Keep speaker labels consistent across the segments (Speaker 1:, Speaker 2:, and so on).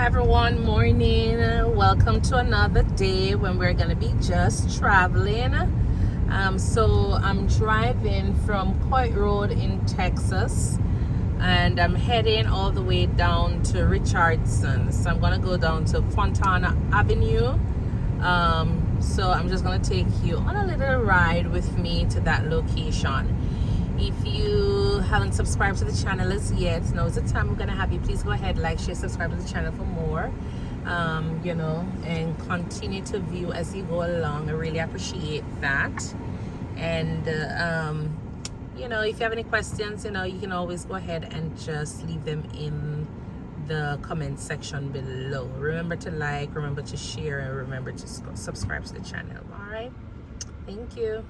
Speaker 1: Hi everyone, morning. Welcome to another day when we're gonna be just traveling. So I'm driving from Coit Road in Texas, and I'm heading all the way down to Richardson. So I'm gonna go down to Fontana Avenue. So I'm just gonna take you on a little ride with me to that location. If you haven't subscribed to the channel as yet, now's the time I'm gonna have you please go ahead, like, share, subscribe to the channel for more, and continue to view as you go along. I really appreciate that. And if you have any questions, you can always go ahead and just leave them in the comment section below. Remember to like, remember to share, and remember to subscribe to the channel. All right, thank you.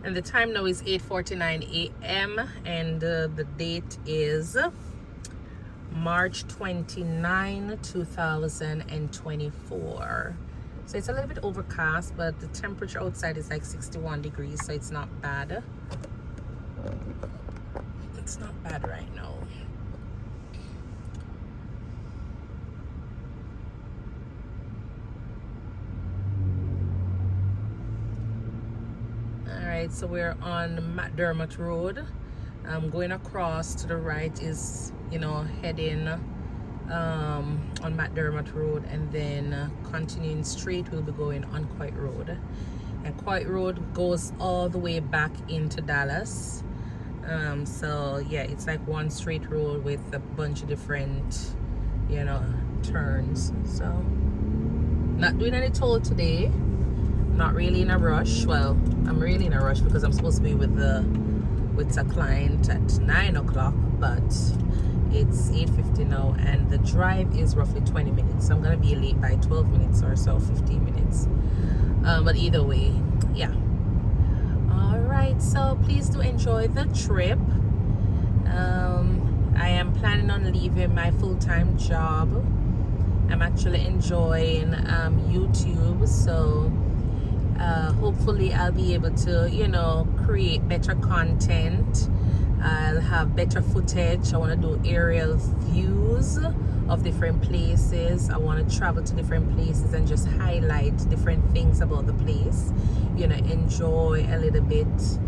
Speaker 1: And the time now is 8:49 a.m. and the date is March 29, 2024. So it's a little bit overcast, but the temperature outside is like 61 degrees, so it's not bad. It's not bad right now. Alright, so we're on McDermott Road. Going across to the right is, heading on McDermott Road, and then continuing straight we'll be going on Coit Road. And Coit Road goes all the way back into Dallas. So yeah, it's like one straight road with a bunch of different, turns. So not doing any toll today. Not really in a rush. Well, I'm really in a rush because I'm supposed to be with a client at 9 o'clock, but it's 8:50 now, and the drive is roughly 20 minutes. So I'm gonna be late by 12 minutes or so, 15 minutes. But either way, yeah. All right, so please do enjoy the trip. I am planning on leaving my full-time job. I'm actually enjoying YouTube, so hopefully I'll be able to create better content. I'll have better footage. I want to do aerial views of different places. I want to travel to different places and just highlight different things about the place, enjoy a little bit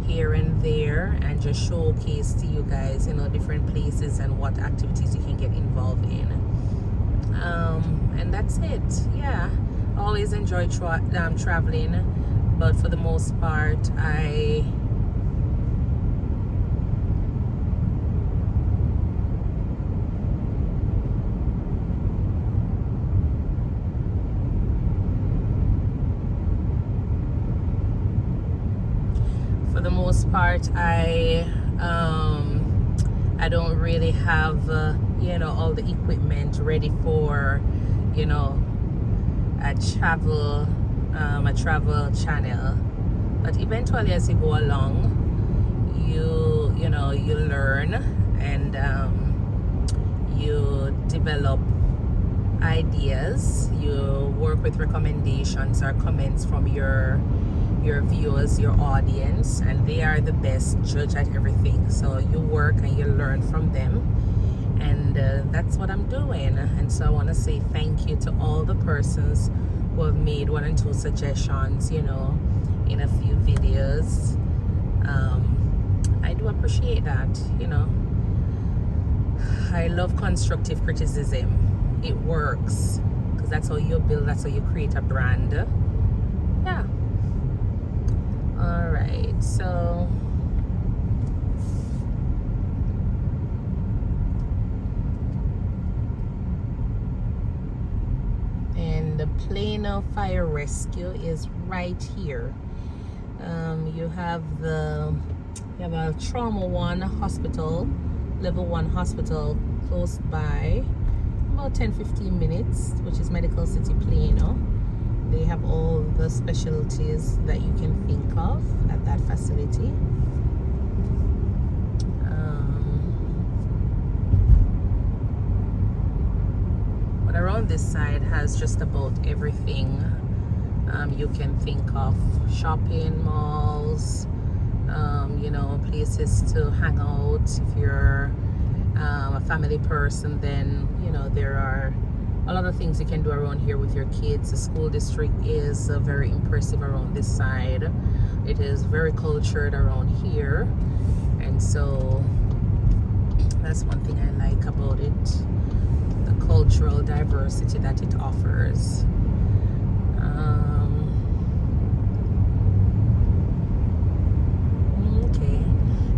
Speaker 1: here and there, and just showcase to you guys different places and what activities you can get involved in. And that's it. Yeah, always enjoy traveling, but for the most part I don't really have all the equipment ready for a travel channel. But eventually, as you go along, you learn, and you develop ideas. You work with recommendations or comments from your viewers, your audience, and they are the best judge at everything. So you work and you learn from them, and that's what I'm doing. And so I want to say thank you to all the persons who have made 1 and 2 suggestions in a few videos. I do appreciate that. I love constructive criticism. It works, because that's how you build, that's how you create a brand. Yeah. All right, so and the Plano Fire Rescue is right here. You have a trauma 1 hospital, level 1 hospital close by, about 10-15 minutes, which is Medical City Plano. They have all the specialties that you can think of at that facility. But around this side has just about everything You can think of shopping malls, you know, places to hang out. If you're a family person, then you know there are a lot of things you can do around here with your kids. The school district is very impressive around this side. It is very cultured around here, and so that's one thing I like about it, the cultural diversity that it offers.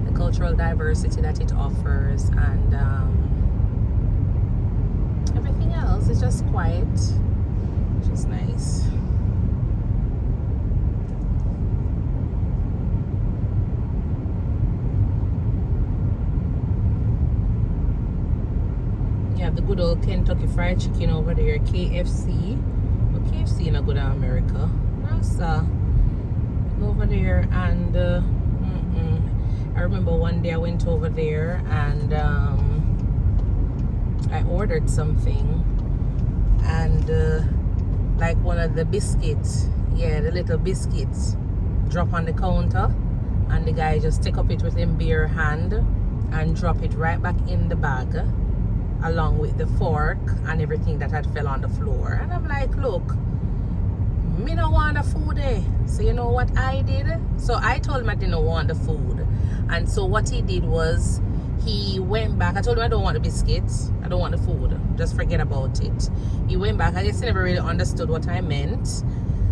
Speaker 1: The cultural diversity that it offers, and everything else is just quiet, which is nice. You have the good old Kentucky Fried Chicken over there, KFC. But KFC in a good America. Rasta. Go over there and I remember one day I went over there and I ordered something, and like one of the biscuits, yeah, the little biscuits drop on the counter, and the guy just take up it with him bare hand and drop it right back in the bag along with the fork and everything that had fell on the floor. And I'm like, look, me don't want the food there. So you know what I did? So I told him I didn't want the food, and so what he did was he went back. I told him I don't want the biscuits, I don't want the food, just forget about it. He went back. I guess he never really understood what I meant.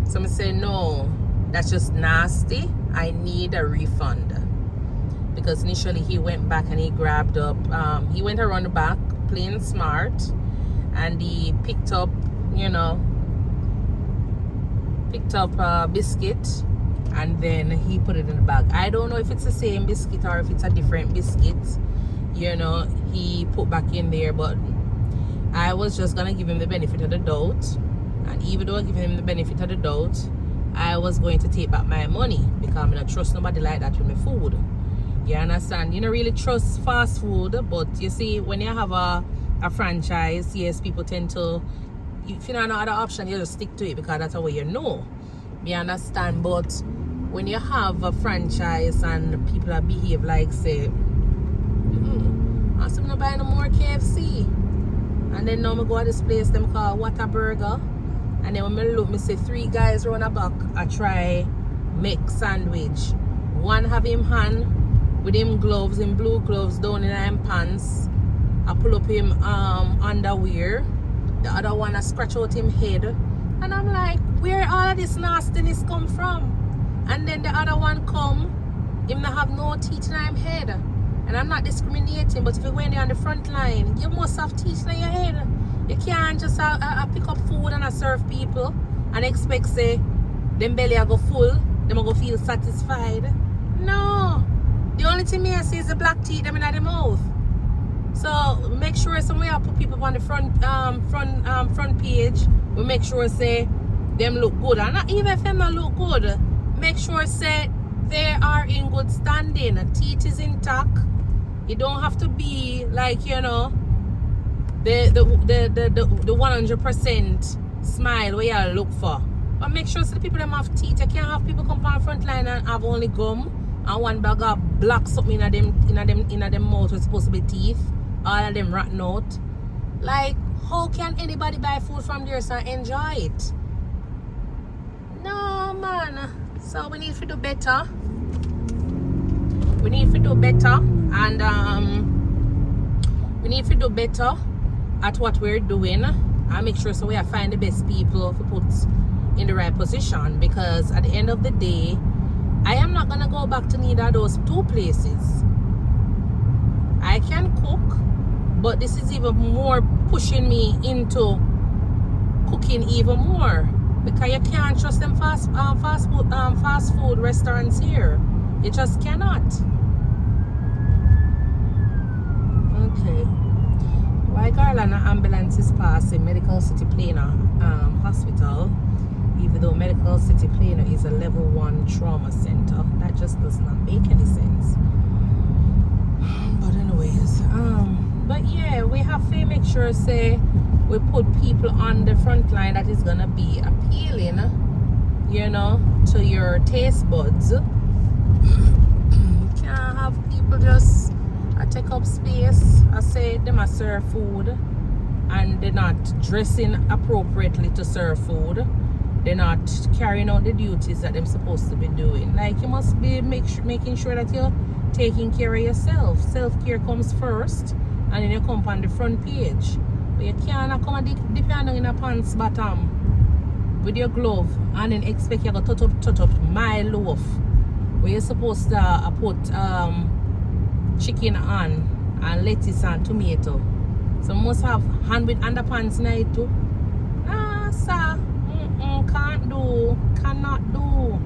Speaker 1: So I said, no, that's just nasty, I need a refund. Because initially he went back and he grabbed up, he went around the back playing smart, and he picked up, you know, a biscuit, and then he put it in the bag. I don't know if it's the same biscuit or if it's a different biscuit, you know, he put back in there. But I was just gonna give him the benefit of the doubt, and even though I give him the benefit of the doubt, I was going to take back my money, because I don't trust nobody like that with my food. You understand? You don't really trust fast food, but you see, when you have a franchise, yes, people tend to, if you don't know other option, you just stick to it because that's how you know. You understand? But when you have a franchise and people that behave like, say, I'm not buying no more KFC, and then now I go to this place them call Whataburger, and then when I look, I see 3 guys round the back I try make sandwich. One have him hand with him gloves, him blue gloves down in him pants. I pull up him underwear. The other one I scratch out him head, and I'm like, where all of this nastiness come from? And then the other one come, him not have no teeth in him head. And I'm not discriminating, but if you're going there on the front line, you must have teeth in your head. You can't just pick up food and serve people and expect, say, them belly I go full, them I go feel satisfied. No, the only thing I see is the black teeth them in the mouth. So make sure somewhere I put people on the front page. We make sure say them look good, and not even if them not look good, make sure say they are in good standing. Teeth is intact. You don't have to be like, you know, the 100% smile where you look for. But make sure so the people them have teeth. You can't have people come on the front line and have only gum and one bag of black something in them mouth was supposed to be teeth. All of them rotten out. Like, how can anybody buy food from there and enjoy it? No, man. So we need to do better. We need to do better, and we need to do better at what we're doing, and make sure so we find the best people to put in the right position. Because at the end of the day, I am not gonna go back to neither of those 2 places. I can cook, but this is even more pushing me into cooking even more, because you can't trust them fast food restaurants here. You just cannot. Okay. While Garland ambulance is passing Medical City Plano Hospital, even though Medical City Plano is a level 1 trauma center, that just does not make any sense. But anyways, but yeah, we have to make sure say we put people on the front line that is gonna be appealing you know, to your taste buds. You can't have people just take up space. I say them a serve food and they're not dressing appropriately to serve food. They're not carrying out the duties that they're supposed to be doing. Like, you must be making sure that you're taking care of yourself. Self-care comes first and then you come on the front page. But you can't come and dip down in a pants bottom with your glove and then expect you to tot up my loaf where you're supposed to put chicken on and lettuce and tomato. So must have hand with underpants night too. Ah, sir. Can't do. Cannot do.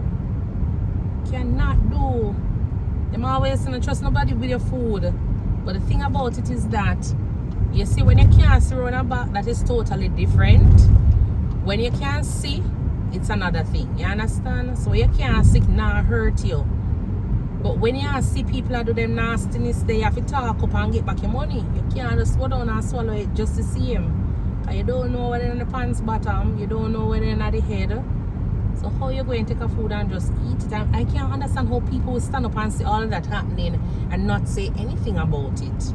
Speaker 1: Cannot do. Them always don't trust nobody with your food. But the thing about it is that, you see, when you can't see around a back, that is totally different. When you can't see, it's another thing. You understand? So you can't see, not hurt you. But when you see people that do them nastiness, they have to talk up and get back your money. You can't just go down and swallow it just to see him. And you don't know whether in the pants bottom, you don't know whether in the head. So how you going to take a food and just eat it? And I can't understand how people will stand up and see all of that happening and not say anything about it.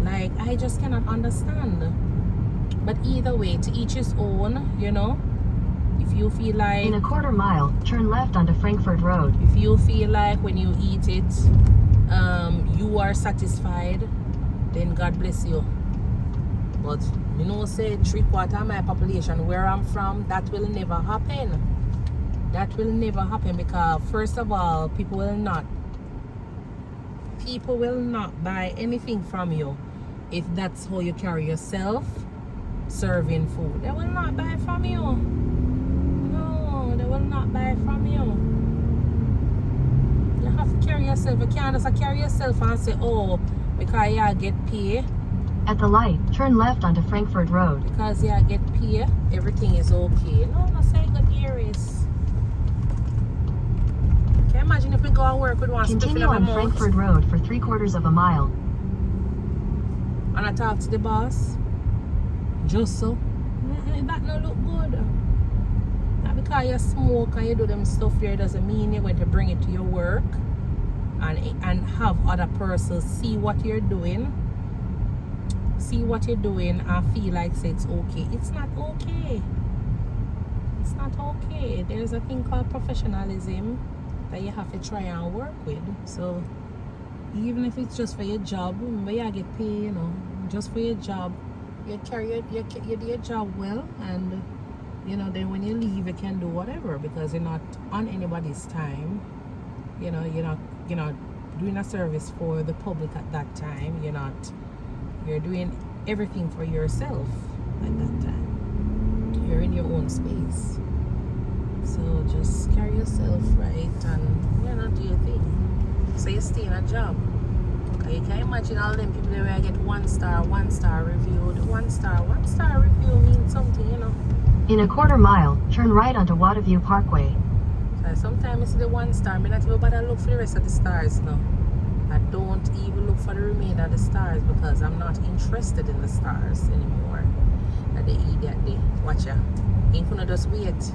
Speaker 1: Like, I just cannot understand. But either way, to each his own, you know. If you feel like...
Speaker 2: In a quarter mile, turn left onto Frankfurt Road.
Speaker 1: If you feel like when you eat it, you are satisfied, then God bless you. But, you know, say 3/4 of my population, where I'm from, that will never happen. That will never happen because, first of all, people will not buy anything from you if that's how you carry yourself serving food. They will not buy from you. No, they will not buy from you. You have to carry yourself. You can't just carry yourself and say, oh, because you get paid.
Speaker 2: At the light, turn left onto Frankfurt Road.
Speaker 1: Because you get paid, everything is okay. No, that's how good here is. Can you imagine if we go and work with one
Speaker 2: Continue on Frankfurt Road for 3/4 of a mile.
Speaker 1: And I talk to the boss. Just so. That no look good. Not because you smoke and you do them stuff here doesn't mean you're going to bring it to your work and have other persons see what you're doing. See what you're doing and feel like say it's okay. It's not okay. It's not okay. There's a thing called professionalism that you have to try and work with. So even if it's just for your job, remember you get paid, you know, just for your job. You do your job well, and you know, then when you leave you can do whatever because you're not on anybody's time. You know, you're not doing a service for the public at that time. You're doing everything for yourself at that time. You're in your own space. So just carry yourself right and, you know, do your thing. So you stay in a job. You can imagine all them people where I get one star review. The one star review means something, you know.
Speaker 2: In a quarter mile, turn right onto Waterview Parkway.
Speaker 1: So sometimes you see the one star, I not even bother look for the rest of the stars now. I don't even look for the remainder of the stars because I'm not interested in the stars anymore. That they idiot they watch ya. Ain't gonna just wait.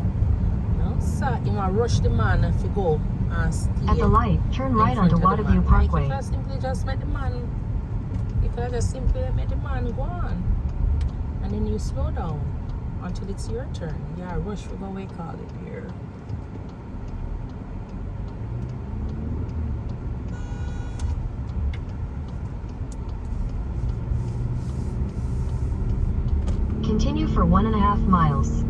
Speaker 1: No, sir, you wanna rush the man if you go and stay.
Speaker 2: At the light, turn right onto Waterview Parkway.
Speaker 1: You could simply just let the man. You could just simply let the man go on, and then you slow down until it's your turn. Yeah, rush. We're gonna call it here.
Speaker 2: Continue for 1.5 miles.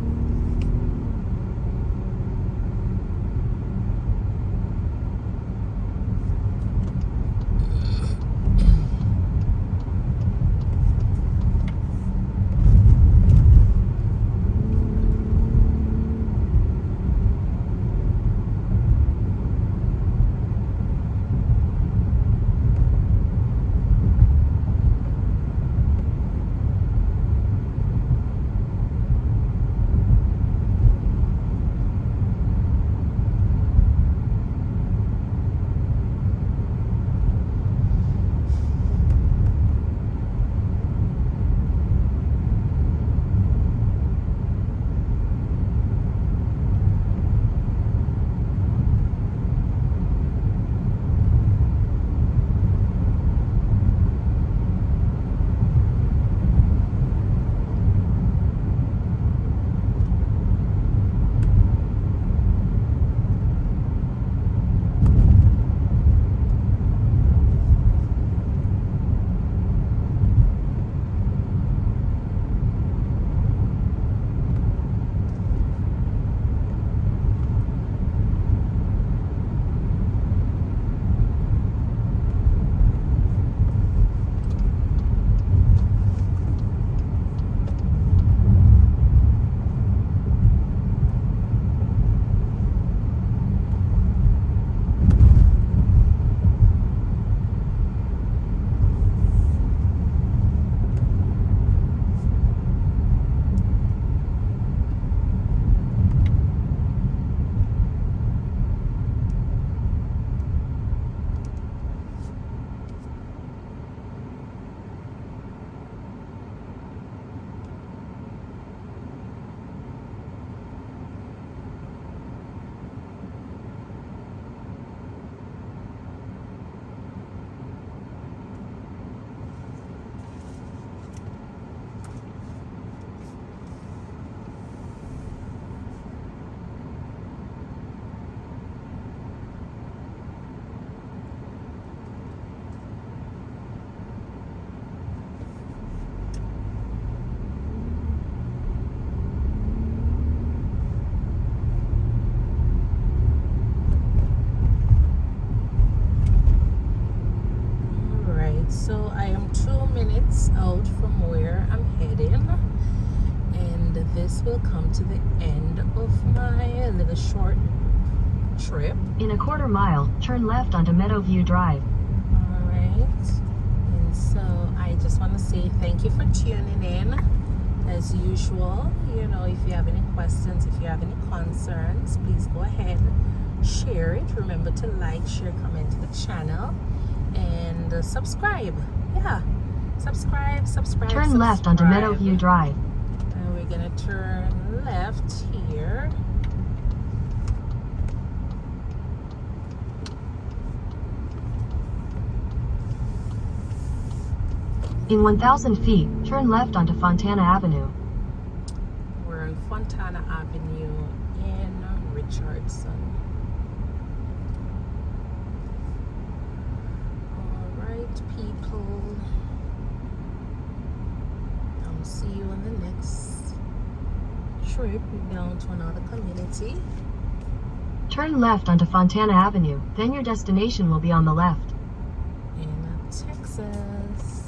Speaker 1: 2 minutes out from where I'm heading, and this will come to the end of my little short trip.
Speaker 2: In a quarter mile, turn left onto Meadowview Drive.
Speaker 1: Alright, and so I just want to say thank you for tuning in. As usual, you know, if you have any questions, if you have any concerns, please go ahead, share it. Remember to like, share, comment to the channel, and subscribe. Yeah, subscribe.
Speaker 2: Turn left onto Meadowview Drive.
Speaker 1: And we're gonna turn left here.
Speaker 2: In 1,000 feet, turn left onto Fontana Avenue.
Speaker 1: We're on Fontana Avenue in Richardson. Alright, people. I'll see you on the next trip down to another community.
Speaker 2: Turn left onto Fontana Avenue, then your destination will be on the left.
Speaker 1: In Texas.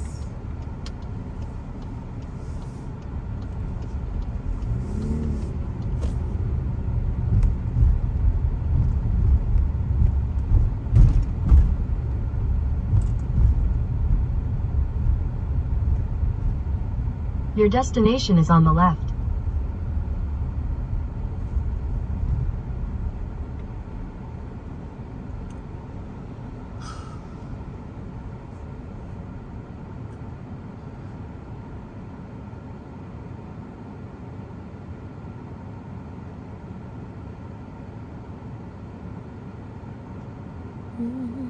Speaker 2: Your destination is on the left.
Speaker 1: Mm-hmm.